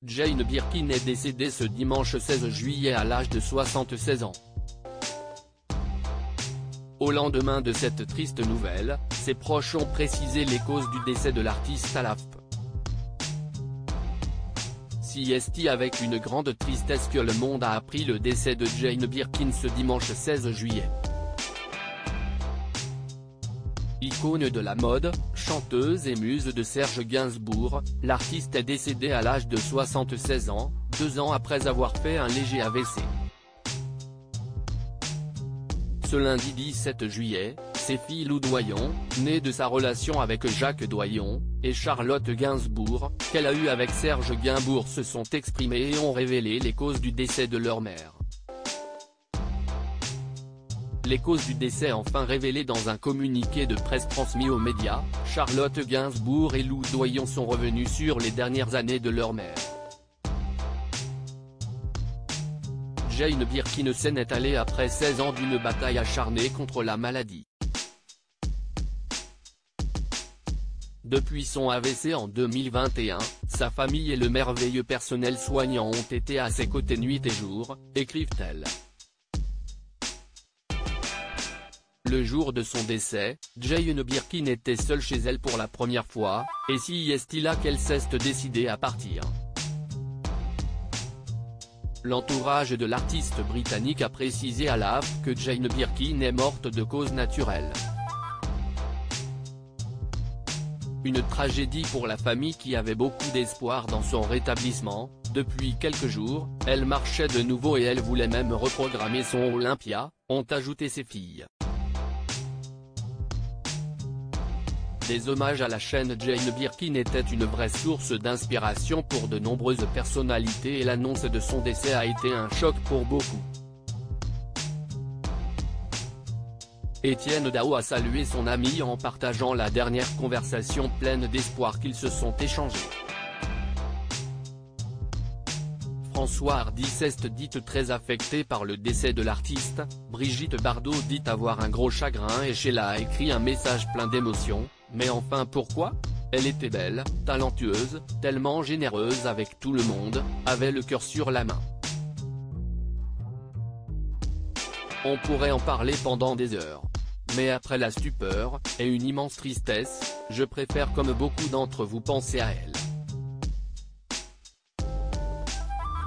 Jane Birkin est décédée ce dimanche 16 juillet à l'âge de 76 ans. Au lendemain de cette triste nouvelle, ses proches ont précisé les causes du décès de l'artiste à l'AFP. C'est avec une grande tristesse que le monde a appris le décès de Jane Birkin ce dimanche 16 juillet. Icône de la mode, chanteuse et muse de Serge Gainsbourg, l'artiste est décédée à l'âge de 76 ans, 2 ans après avoir fait un léger AVC. Ce lundi 17 juillet, ses filles Lou Doyon, née de sa relation avec Jacques Doyon, et Charlotte Gainsbourg, qu'elle a eue avec Serge Gainsbourg se sont exprimées et ont révélé les causes du décès de leur mère. Les causes du décès enfin révélées dans un communiqué de presse transmis aux médias, Charlotte Gainsbourg et Lou Doyon sont revenus sur les dernières années de leur mère. Jane Birkin s'en est allée après 16 ans d'une bataille acharnée contre la maladie. Depuis son AVC en 2021, sa famille et le merveilleux personnel soignant ont été à ses côtés nuit et jour, écrivent-elles. Le jour de son décès, Jane Birkin était seule chez elle pour la première fois, et c'est là qu'elle s'est décidée à partir. L'entourage de l'artiste britannique a précisé à l'AFP que Jane Birkin est morte de cause naturelle. Une tragédie pour la famille qui avait beaucoup d'espoir dans son rétablissement. Depuis quelques jours, elle marchait de nouveau et elle voulait même reprogrammer son Olympia, ont ajouté ses filles. Des hommages à la chaîne Jane Birkin étaient une vraie source d'inspiration pour de nombreuses personnalités et l'annonce de son décès a été un choc pour beaucoup. Étienne Dao a salué son ami en partageant la dernière conversation pleine d'espoir qu'ils se sont échangés. François Hardy s'est dite très affectée par le décès de l'artiste, Brigitte Bardot dit avoir un gros chagrin et Sheila a écrit un message plein d'émotions. Mais enfin pourquoi? Elle était belle, talentueuse, tellement généreuse avec tout le monde, avait le cœur sur la main. On pourrait en parler pendant des heures. Mais après la stupeur, et une immense tristesse, je préfère comme beaucoup d'entre vous penser à elle.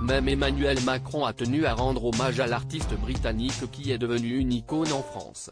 Même Emmanuel Macron a tenu à rendre hommage à l'artiste britannique qui est devenu une icône en France.